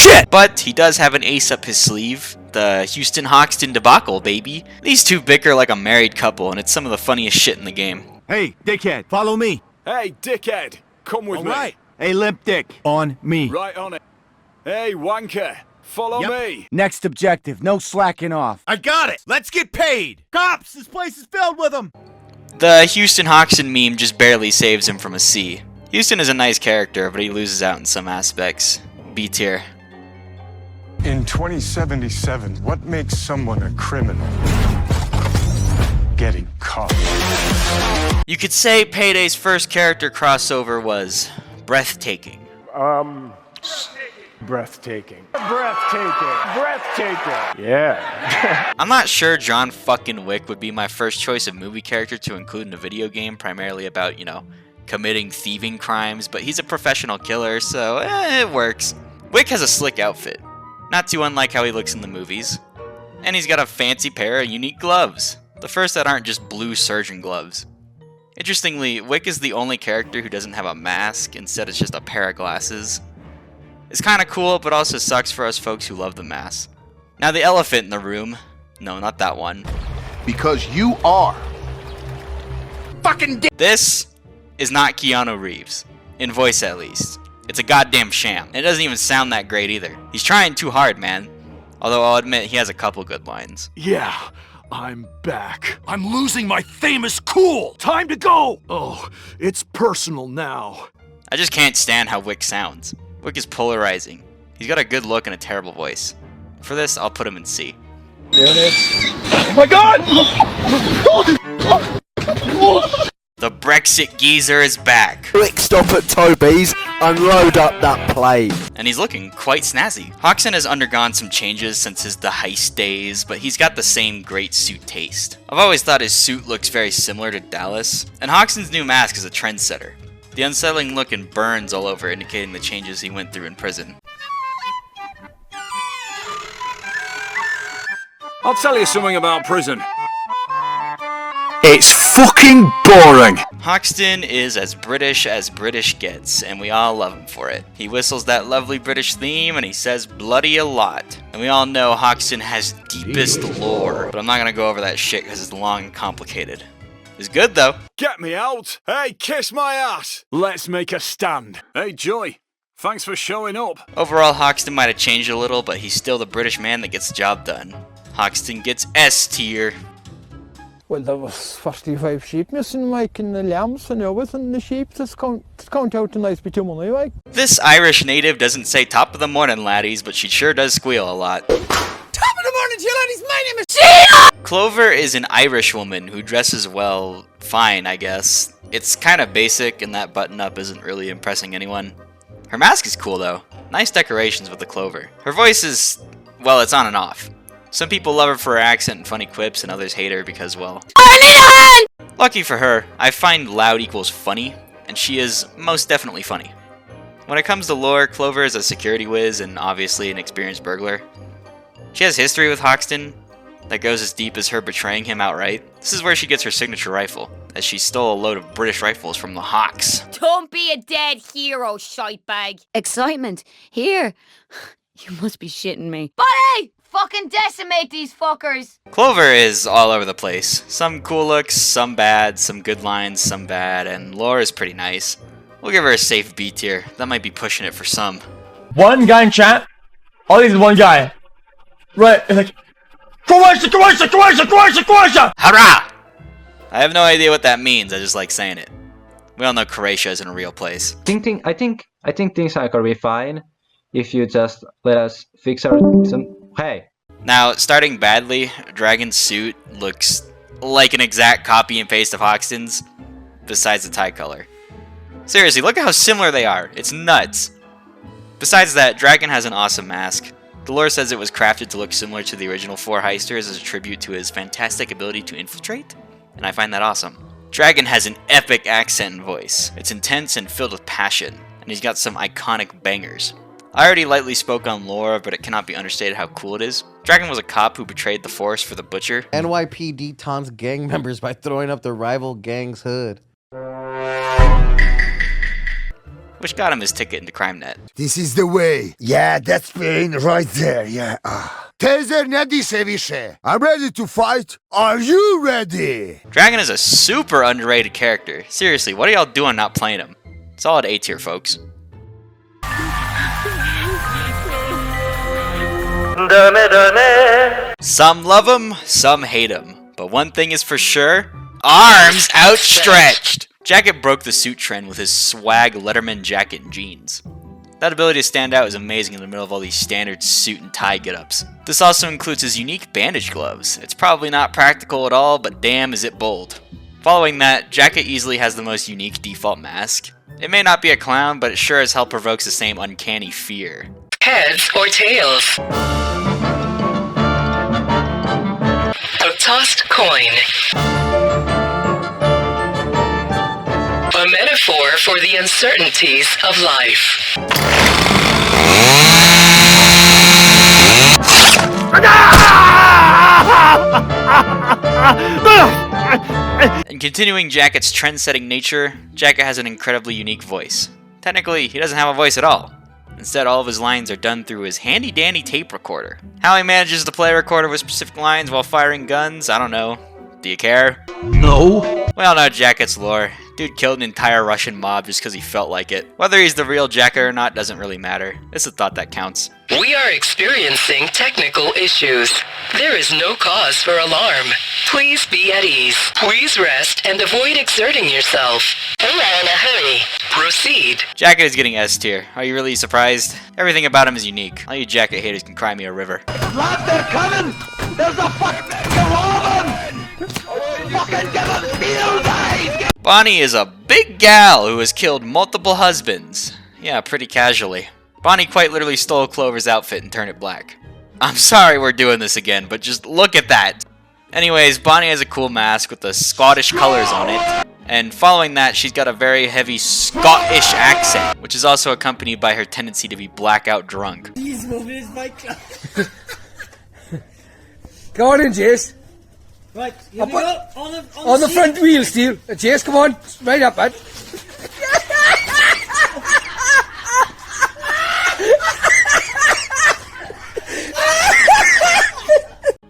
shit! But he does have an ace up his sleeve. The Houston Hoxton debacle, baby. These two bicker like a married couple, and it's some of the funniest shit in the game. Hey, dickhead, follow me. Hey, dickhead, come with me. Right. Hey, limp dick, on me. Right on it. Hey, wanker, follow me. Next objective, no slacking off. I got it. Let's get paid. Cops, this place is filled with them. The Houston Hoxton meme just barely saves him from a C. Houston is a nice character, but he loses out in some aspects. B tier. In 2077, what makes someone a criminal? Getting caught. You could say Payday's first character crossover was breathtaking. Breathtaking. Yeah. I'm not sure John fucking Wick would be my first choice of movie character to include in a video game, primarily about, you know, committing thieving crimes, but he's a professional killer, so it works. Wick has a slick outfit, not too unlike how he looks in the movies. And he's got a fancy pair of unique gloves. The first that aren't just blue surgeon gloves. Interestingly, Wick is the only character who doesn't have a mask, instead it's just a pair of glasses. It's kinda cool, but also sucks for us folks who love the mask. Now the elephant in the room. No, not that one. Because you are. Fucking This is not Keanu Reeves. In voice at least. It's a goddamn sham. And it doesn't even sound that great either. He's trying too hard, man. Although I'll admit he has a couple good lines. Yeah, I'm back. I'm losing my famous cool. Time to go. Oh, it's personal now. I just can't stand how Wick sounds. Wick is polarizing. He's got a good look and a terrible voice. For this, I'll put him in C. There it is. Oh my god! The Brexit geezer is back. Quick stop at Toby's, unload up that plate. And he's looking quite snazzy. Hoxton has undergone some changes since his The Heist days, but he's got the same great suit taste. I've always thought his suit looks very similar to Dallas, and Hoxton's new mask is a trendsetter. The unsettling look and burns all over indicating the changes he went through in prison. I'll tell you something about prison. It's fucking boring. Hoxton is as British gets, and we all love him for it. He whistles that lovely British theme, and he says bloody a lot. And we all know Hoxton has deepest lore, but I'm not gonna go over that shit because it's long and complicated. It's good though. Get me out. Hey, kiss my ass. Let's make a stand. Hey, Joy. Thanks for showing up. Overall, Hoxton might have changed a little, but he's still the British man that gets the job done. Hoxton gets S tier. Well, there was 45 sheep missing, like, in the lambs and everything. The sheep just count out a nice bit of money, like. This Irish native doesn't say top of the morning, laddies, but she sure does squeal a lot. Top of the morning to you, ladies. My name is Jiro! Clover is an Irish woman who dresses well, fine, I guess. It's kind of basic, and that button-up isn't really impressing anyone. Her mask is cool, though. Nice decorations with the Clover. Her voice is, well, it's on and off. Some people love her for her accent and funny quips, and others hate her because, well... Lucky for her, I find loud equals funny, and she is most definitely funny. When it comes to lore, Clover is a security whiz and obviously an experienced burglar. She has history with Hoxton that goes as deep as her betraying him outright. This is where she gets her signature rifle, as she stole a load of British rifles from the Hawks. Don't be a dead hero, shitebag. Excitement. Here. You must be shitting me. Buddy! Fucking decimate these fuckers! Clover is all over the place. Some cool looks, some bad, some good lines, some bad, and lore is pretty nice. We'll give her a safe B tier. That might be pushing it for some. One guy in chat. All these is one guy. Right, it's like Croatia! Hurrah! I have no idea what that means, I just like saying it. We all know Croatia isn't a real place. I think things are gonna be fine if you just let us fix our Hey. Now, starting badly, Dragan's suit looks like an exact copy and paste of Hoxton's, besides the tie color. Seriously, look at how similar they are. It's nuts. Besides that, Dragan has an awesome mask. The lore says it was crafted to look similar to the original 4 Heisters as a tribute to his fantastic ability to infiltrate, and I find that awesome. Dragan has an epic accent and voice. It's intense and filled with passion, and he's got some iconic bangers. I already lightly spoke on lore, but it cannot be understated how cool it is. Dragan was a cop who betrayed the force for the Butcher. NYPD taunts gang members by throwing up the rival gang's hood. which got him his ticket into CrimeNet. This is the way. Yeah, that's pain right there. Yeah. Taser neredeyse više. I'm ready to fight. Are you ready? Dragan is a super underrated character. Seriously, what are y'all doing not playing him? Solid A tier, folks. Some love him, some hate him. But one thing is for sure, arms outstretched! Jacket broke the suit trend with his swag Letterman jacket and jeans. That ability to stand out is amazing in the middle of all these standard suit and tie get-ups. This also includes his unique bandage gloves. It's probably not practical at all, but damn is it bold. Following that, Jacket easily has the most unique default mask. It may not be a clown, but it sure as hell provokes the same uncanny fear. Heads or tails? A tossed coin. A metaphor for the uncertainties of life. And continuing Jacket's trend-setting nature, Jacket has an incredibly unique voice. Technically, he doesn't have a voice at all. Instead, all of his lines are done through his handy-dandy tape recorder. How he manages to play a recorder with specific lines while firing guns, I don't know. Do you care? No. We all know Jacket's lore. Dude killed an entire Russian mob just because he felt like it. Whether he's the real Jacket or not doesn't really matter. It's a thought that counts. We are experiencing technical issues. There is no cause for alarm. Please be at ease. Please rest and avoid exerting yourself. We are in a hurry. Proceed. Jacket is getting S tier. Are you really surprised? Everything about him is unique. All you Jacket haters can cry me a river. Lads, they're coming! There's a fucking devil! Bonnie is a big gal who has killed multiple husbands. Yeah, pretty casually. Bonnie quite literally stole Clover's outfit and turned it black. I'm sorry we're doing this again, but just look at that. Anyways, Bonnie has a cool mask with the Scottish colors on it. And following that, she's got a very heavy Scottish accent, which is also accompanied by her tendency to be blackout drunk. Go on in, Jace. Right, here we go. On the front wheel, Steve. Jace, come on. Right up, bud.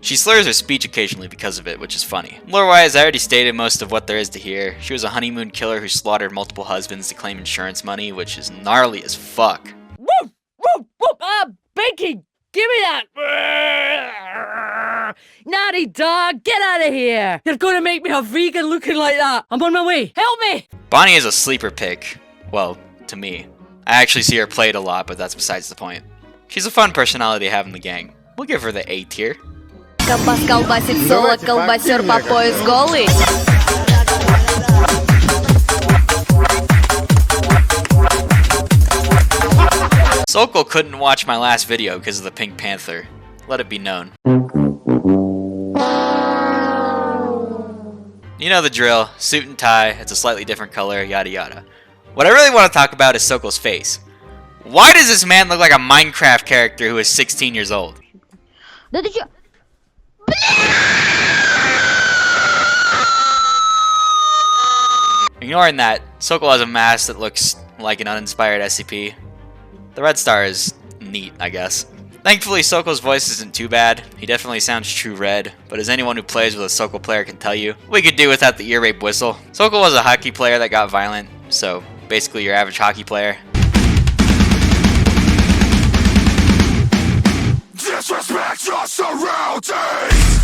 She slurs her speech occasionally because of it, which is funny. Lore-wise, I already stated most of what there is to hear. She was a honeymoon killer who slaughtered multiple husbands to claim insurance money, which is gnarly as fuck. Woof! Woof! Woof! Binky! Give me that! Naughty dog, get out of here! You're gonna make me a vegan looking like that! I'm on my way! Help me! Bonnie is a sleeper pick. Well, to me. I actually see her played a lot, but that's besides the point. She's a fun personality to have in the gang. We'll give her the A tier. Колбасит соло, колбасер по пояс голый. Sokol couldn't watch my last video because of the Pink Panther. Let it be known. You know the drill. Suit and tie, it's a slightly different color, yada yada. What I really want to talk about is Sokol's face. Why does this man look like a Minecraft character who is 16 years old? Ignoring that, Sokol has a mask that looks like an uninspired SCP. The red star is neat, I guess. Thankfully, Sokol's voice isn't too bad. He definitely sounds true red, but as anyone who plays with a Sokol player can tell you, we could do without the ear rape whistle. Sokol was a hockey player that got violent, so basically your average hockey player. Disrespect your surroundings!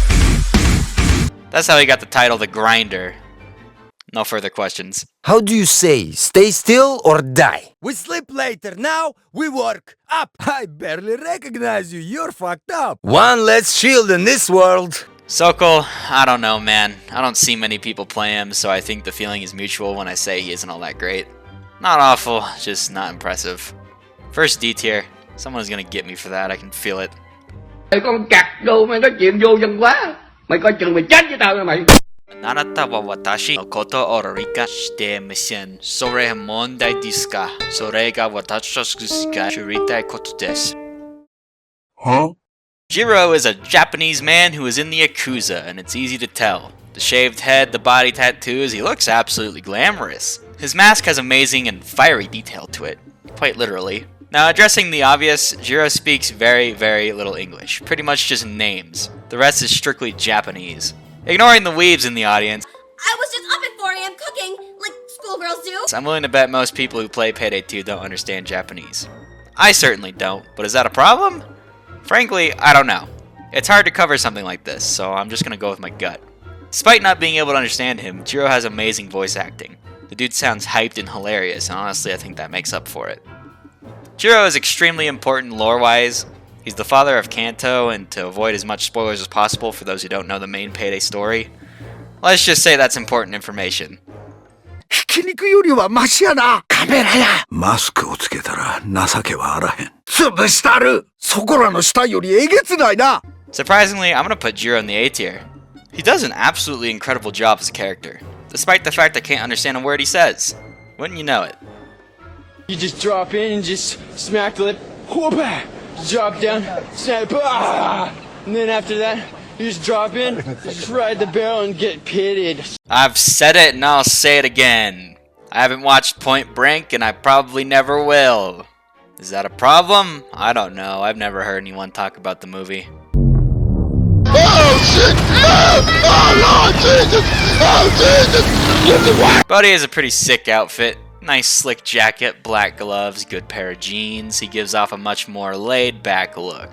That's how he got the title The Grinder. No further questions. How do you say, stay still or die? We sleep later, now we work. Up! I barely recognize you, you're fucked up. One less shield in this world. Sokol, I don't know, man. I don't see many people play him, so I think the feeling is mutual when I say he isn't all that great. Not awful, just not impressive. First D tier. Someone's gonna get me for that, I can feel it. Con cặc đồ mày nói chuyện vô dân quá. Mày coi chừng mày chết với tao nha mày. Nanata wa watashi no koto o rika shite misen. Sore mondai desu ka? Sore ga watashi to shika shiritai koto desu. Huh? Jiro is a Japanese man who is in the Yakuza, and it's easy to tell. The shaved head, the body tattoos, he looks absolutely glamorous. His mask has amazing and fiery detail to it, quite literally. Now, addressing the obvious, Jiro speaks very, very little English, pretty much just names. The rest is strictly Japanese. Ignoring the weebs in the audience, I was just up at 4 a.m. cooking, like schoolgirls do. I'm willing to bet most people who play Payday 2 don't understand Japanese. I certainly don't, but is that a problem? Frankly, I don't know. It's hard to cover something like this, so I'm just gonna go with my gut. Despite not being able to understand him, Jiro has amazing voice acting. The dude sounds hyped and hilarious, and honestly I think that makes up for it. Jiro is extremely important lore-wise. He's the father of Kanto, and to avoid as much spoilers as possible for those who don't know the main Payday story, let's just say that's important information. ひき肉よりはマシやな。カメラや。マスクをつけたら情けはあらへん。潰したる。そこらの死体よりえげつないな。 Surprisingly, I'm gonna put Jiro in the A tier. He does an absolutely incredible job as a character, despite the fact I can't understand a word he says. Wouldn't you know it? You just drop in and just smack the lip, whoop-ah, drop down, snap, ah, and then after that, you just drop in, just ride the barrel and get pitted. I've said it and I'll say it again. I haven't watched Point Break and I probably never will. Is that a problem? I don't know. I've never heard anyone talk about the movie. Oh shit! Oh Lord Jesus! Oh Jesus! Bodhi has a pretty sick outfit. Nice slick jacket, black gloves, good pair of jeans. He gives off a much more laid back look.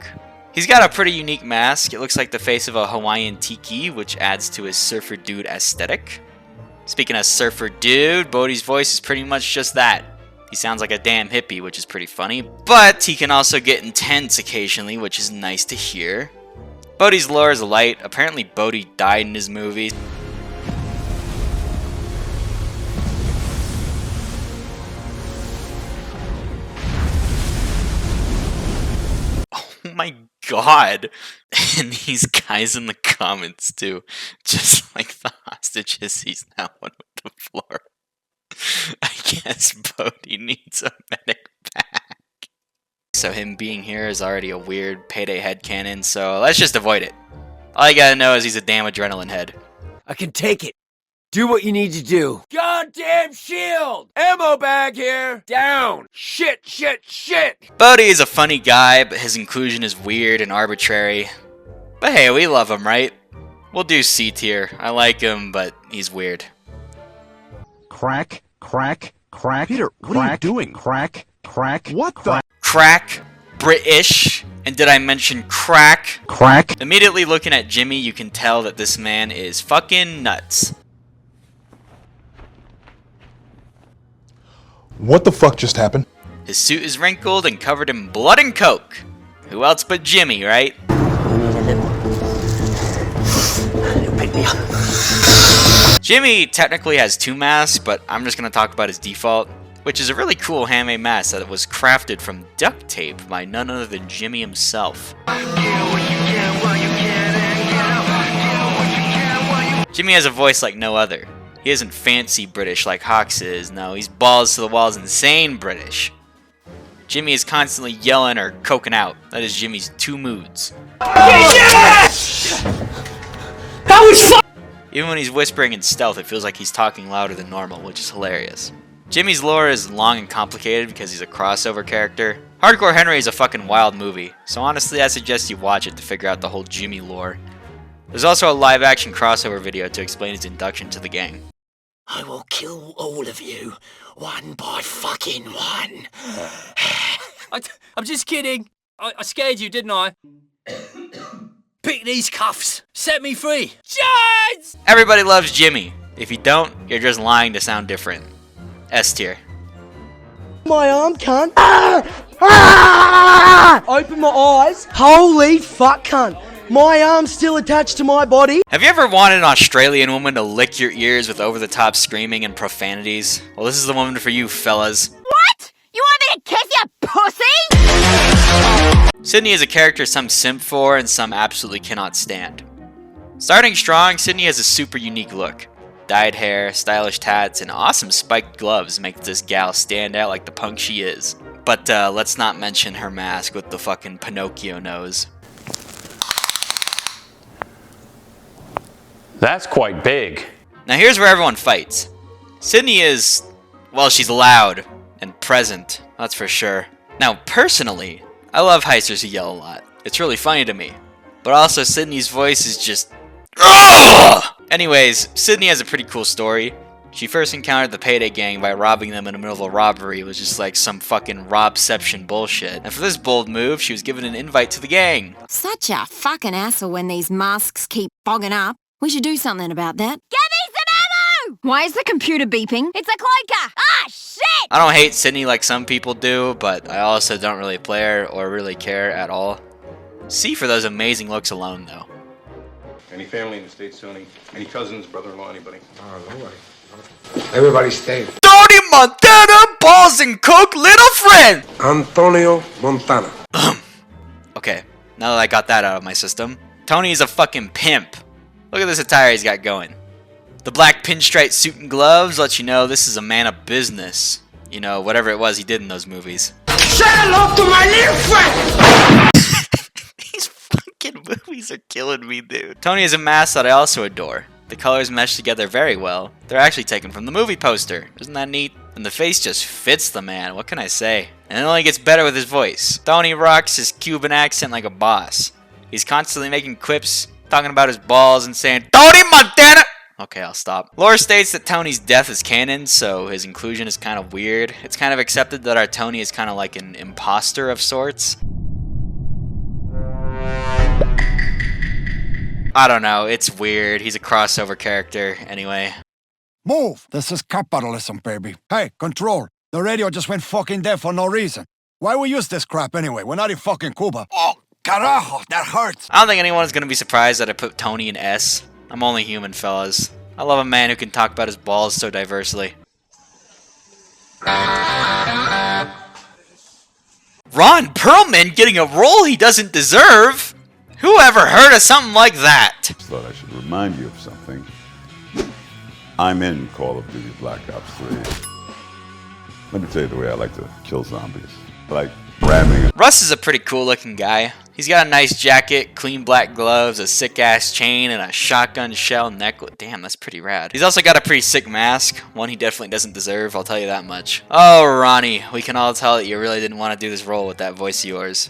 He's got a pretty unique mask. It looks like the face of a Hawaiian tiki, which adds to his surfer dude aesthetic. Speaking of surfer dude, Bodhi's voice is pretty much just that. He sounds like a damn hippie, which is pretty funny, but he can also get intense occasionally, which is nice to hear. Bodhi's lore is light. Apparently Bodhi died in his movie. Oh my god. And these guys in the comments too. Just like the hostages, he's now one with the floor. I guess Bodhi needs a medic back. So him being here is already a weird Payday headcanon, so let's just avoid it. All you gotta know is he's a damn adrenaline head. I can take it. Do what you need to do. Goddamn shield! Ammo bag here! Down! Shit, shit, shit! Bodhi is a funny guy, but his inclusion is weird and arbitrary. But hey, we love him, right? We'll do C tier. I like him, but he's weird. Crack, crack, crack. Peter, what are you doing? Crack, crack. What the? Crack, British, and did I mention crack? Crack. Immediately looking at Jimmy, you can tell that this man is fucking nuts. What the fuck just happened? His suit is wrinkled and covered in blood and coke. Who else but Jimmy, right? Jimmy technically has two masks, but I'm just gonna talk about his default, which is a really cool handmade mask that was crafted from duct tape by none other than Jimmy himself. Jimmy has a voice like no other. He isn't fancy British like Hox is, no, he's balls to the walls insane British. Jimmy is constantly yelling or coking out. That is Jimmy's two moods. Yes! That was fun! Even when he's whispering in stealth, it feels like he's talking louder than normal, which is hilarious. Jimmy's lore is long and complicated because he's a crossover character. Hardcore Henry is a fucking wild movie, so honestly I suggest you watch it to figure out the whole Jimmy lore. There's also a live-action crossover video to explain his induction to the gang. I will kill all of you, one by fucking one. I'm just kidding. I scared you, didn't I? Pick these cuffs. Set me free. Giants! Everybody loves Jimmy. If you don't, you're just lying to sound different. S tier. My arm, cunt. Ah! Open my eyes. Holy fuck, cunt. My arm's still attached to my body. Have you ever wanted an Australian woman to lick your ears with over-the-top screaming and profanities? Well, this is the woman for you, fellas. What? You want me to kiss you, pussy? Sydney is a character some simp for and some absolutely cannot stand. Starting strong, Sydney has a super unique look. Dyed hair, stylish tats, and awesome spiked gloves make this gal stand out like the punk she is. But let's not mention her mask with the fucking Pinocchio nose. That's quite big. Now here's where everyone fights. Sydney is Well, she's loud and present, that's for sure. Now, personally, I love Heisters who yell a lot. It's really funny to me. But also, Sydney's voice is just... Ugh! Anyways, Sydney has a pretty cool story. She first encountered the Payday gang by robbing them in the middle of a robbery. It was just like some fucking robception bullshit. And for this bold move, she was given an invite to the gang. Such a fucking asshole when these masks keep fogging up. We should do something about that. Give me some ammo! Why is the computer beeping? It's a cloaker! Ah, shit! I don't hate Sydney like some people do, but I also don't really play her or really care at all. C for those amazing looks alone, though. Any family in the States, Tony? Any cousins, brother-in-law, anybody? Oh, nobody. Everybody stayed. Tony Montana, Balls and Cook, little friend! Antonio Montana. Okay, now that I got that out of my system, Tony's a fucking pimp. Look at this attire he's got going. The black pinstripe suit and gloves let you know this is a man of business. You know, whatever it was he did in those movies. Say hello to my little friend! These fucking movies are killing me, dude. Tony is a mask that I also adore. The colors mesh together very well. They're actually taken from the movie poster. Isn't that neat? And the face just fits the man. What can I say? And it only gets better with his voice. Tony rocks his Cuban accent like a boss. He's constantly making quips, talking about his balls and saying, Tony Montana! Okay, I'll stop. Lore states that Tony's death is canon, so his inclusion is kind of weird. It's kind of accepted that our Tony is kind of like an imposter of sorts. I don't know, it's weird. He's a crossover character, anyway. Move! This is capitalism, baby. Hey, Control. The radio just went fucking dead for no reason. Why we use this crap anyway? We're not in fucking Cuba. Oh, carajo, that hurts. I don't think anyone's gonna be surprised that I put Tony in S. I'm only human, fellas. I love a man who can talk about his balls so diversely. Ron Perlman getting a role he doesn't deserve? Who ever heard of something like that? Thought I should remind you of something. I'm in Call of Duty Black Ops 3. Let me tell you the way I like to kill zombies. I like grabbing. Russ is a pretty cool looking guy. He's got a nice jacket, clean black gloves, a sick ass chain, and a shotgun shell necklace. Damn, that's pretty rad. He's also got a pretty sick mask, one he definitely doesn't deserve, I'll tell you that much. Oh, Ronnie, we can all tell that you really didn't want to do this role with that voice of yours.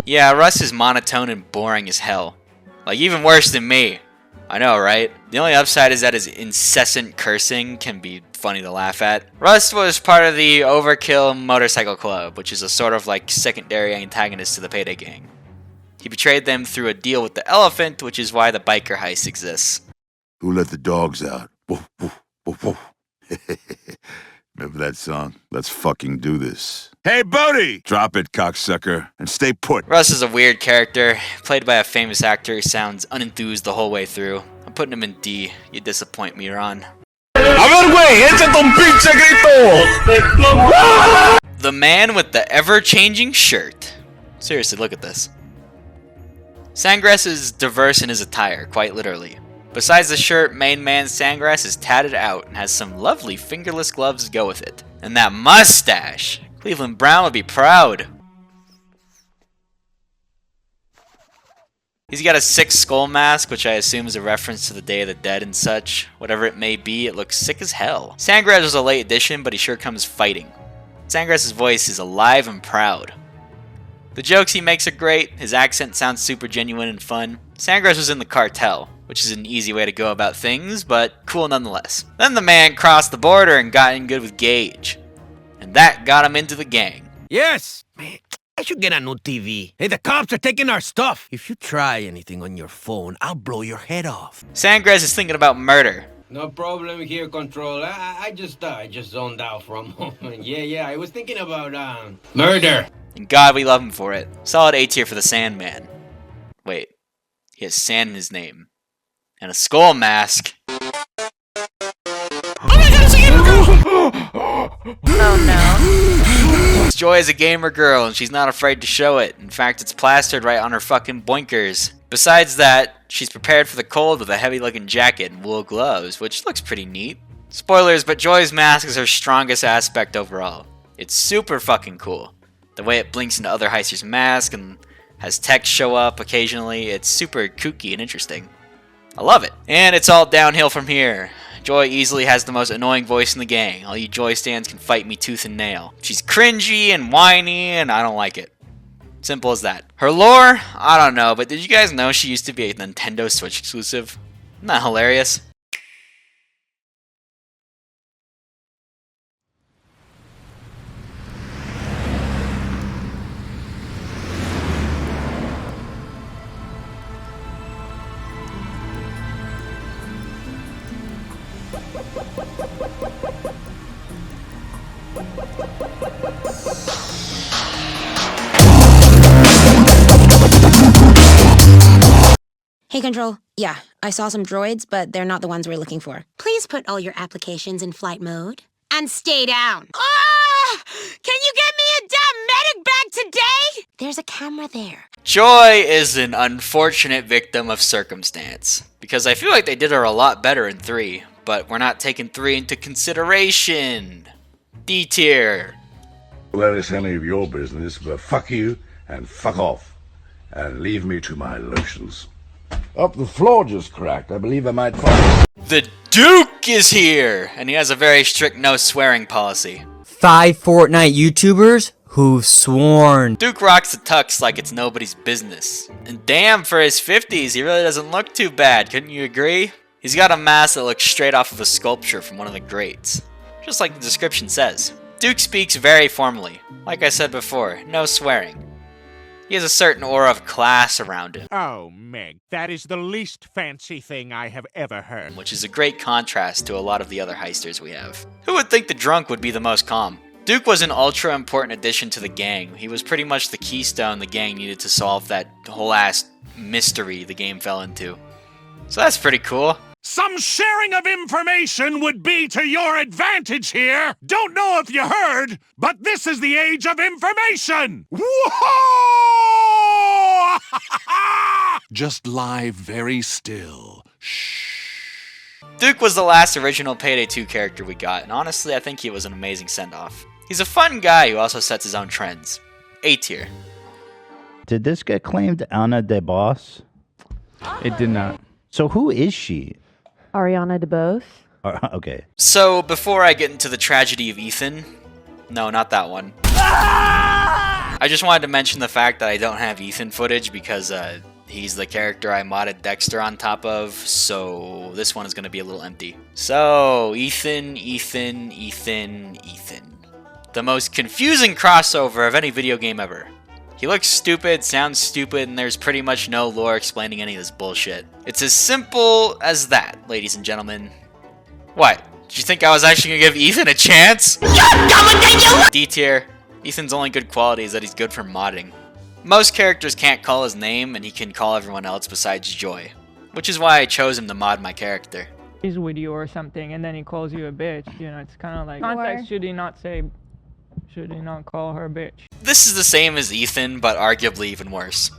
Yeah, Russ is monotone and boring as hell. Like, even worse than me. I know, right? The only upside is that his incessant cursing can be funny to laugh at. Russ was part of the Overkill Motorcycle Club, which is a sort of like secondary antagonist to the Payday gang. He betrayed them through a deal with the elephant, which is why the biker heist exists. Who let the dogs out? Woof, woof, woof, woof. Remember that song? Let's fucking do this. Hey, Bodhi! Drop it, cocksucker, and stay put. Russ is a weird character, played by a famous actor who sounds unenthused the whole way through. I'm putting him in D. You disappoint me, Ron. A ver, güey, échate un pinche grito! The man with the ever-changing shirt. Seriously, look at this. Sangres is diverse in his attire, quite literally. Besides the shirt, main man Sangres is tatted out and has some lovely fingerless gloves to go with it. And that mustache! Cleveland Brown would be proud. He's got a sick skull mask, which I assume is a reference to the Day of the Dead and such. Whatever it may be, it looks sick as hell. Sangres was a late addition, but he sure comes fighting. Sangres' voice is alive and proud. The jokes he makes are great, his accent sounds super genuine and fun. Sangres was in the cartel, which is an easy way to go about things, but cool nonetheless. Then the man crossed the border and got in good with Gage. And that got him into the gang. Yes! Man, I should get a new TV. Hey, the cops are taking our stuff. If you try anything on your phone, I'll blow your head off. Sangres is thinking about murder. No problem here, Control. I just zoned out for a moment. Yeah, I was thinking about, murder. And God, we love him for it. Solid A tier for the Sandman. Wait, he has sand in his name. And a skull mask. Oh no. Joy is a gamer girl and she's not afraid to show it. In fact, it's plastered right on her fucking boinkers. Besides that, she's prepared for the cold with a heavy looking jacket and wool gloves, which looks pretty neat. Spoilers, but Joy's mask is her strongest aspect overall. It's super fucking cool. The way it blinks into other Heister's masks and has text show up occasionally, it's super kooky and interesting. I love it. And it's all downhill from here. Joy easily has the most annoying voice in the gang. All you Joy stands can fight me tooth and nail. She's cringy and whiny, and I don't like it. Simple as that. Her lore? I don't know, but did you guys know she used to be a Nintendo Switch exclusive? Isn't that hilarious? Hey, Control. Yeah, I saw some droids, but they're not the ones we're looking for. Please put all your applications in flight mode. And stay down. Ah! Can you get me a damn medic bag today? There's a camera there. Joy is an unfortunate victim of circumstance, because I feel like they did her a lot better in 3, but we're not taking 3 into consideration. D tier. Well, that is any of your business, but fuck you and fuck off. And leave me to my lotions. Up the floor just cracked. I believe I might find... The Duke is here, and he has a very strict no swearing policy. 5 Fortnite YouTubers who've sworn. Duke rocks the tux like it's nobody's business. And damn, for his 50s, he really doesn't look too bad, couldn't you agree? He's got a mask that looks straight off of a sculpture from one of the greats. Just like the description says. Duke speaks very formally. Like I said before, no swearing. He has a certain aura of class around him. Oh, Meg, that is the least fancy thing I have ever heard. Which is a great contrast to a lot of the other heisters we have. Who would think the drunk would be the most calm? Duke was an ultra important addition to the gang. He was pretty much the keystone the gang needed to solve that whole ass mystery the game fell into. So that's pretty cool. Some sharing of information would be to your advantage here. Don't know if you heard, but this is the age of information. Whoa! Just lie very still. Shh. Duke was the last original Payday 2 character we got, and honestly I think he was an amazing send-off. He's a fun guy who also sets his own trends. A tier. Did this get claimed Ana de Boss? It did not. So who is she? Ariana DeBose. Okay. So, before I get into the tragedy of Ethan... No, not that one. I just wanted to mention the fact that I don't have Ethan footage because he's the character I modded Dexter on top of, so this one is going to be a little empty. So, Ethan. The most confusing crossover of any video game ever. He looks stupid, sounds stupid, and there's pretty much no lore explaining any of this bullshit. It's as simple as that, ladies and gentlemen. What? Did you think I was actually gonna give Ethan a chance? D tier. Ethan's only good quality is that he's good for modding. Most characters can't call his name, and he can call everyone else besides Joy. Which is why I chose him to mod my character. He's with you or something, and then he calls you a bitch. You know, it's kind of like... Context, should he not say... Should he not call her a bitch? This is the same as Ethan, but arguably even worse.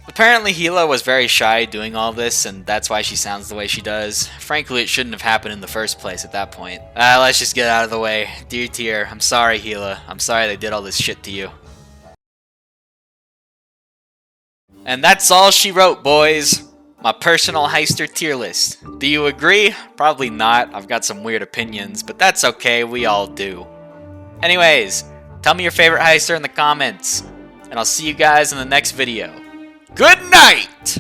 Apparently Hila was very shy doing all this, and that's why she sounds the way she does. Frankly, it shouldn't have happened in the first place at that point. Let's just get out of the way. Dear tier, I'm sorry Hila. I'm sorry they did all this shit to you. And that's all she wrote, boys. My personal Heister tier list. Do you agree? Probably not. I've got some weird opinions, but that's okay, we all do. Anyways, tell me your favorite heister in the comments, and I'll see you guys in the next video. Good night!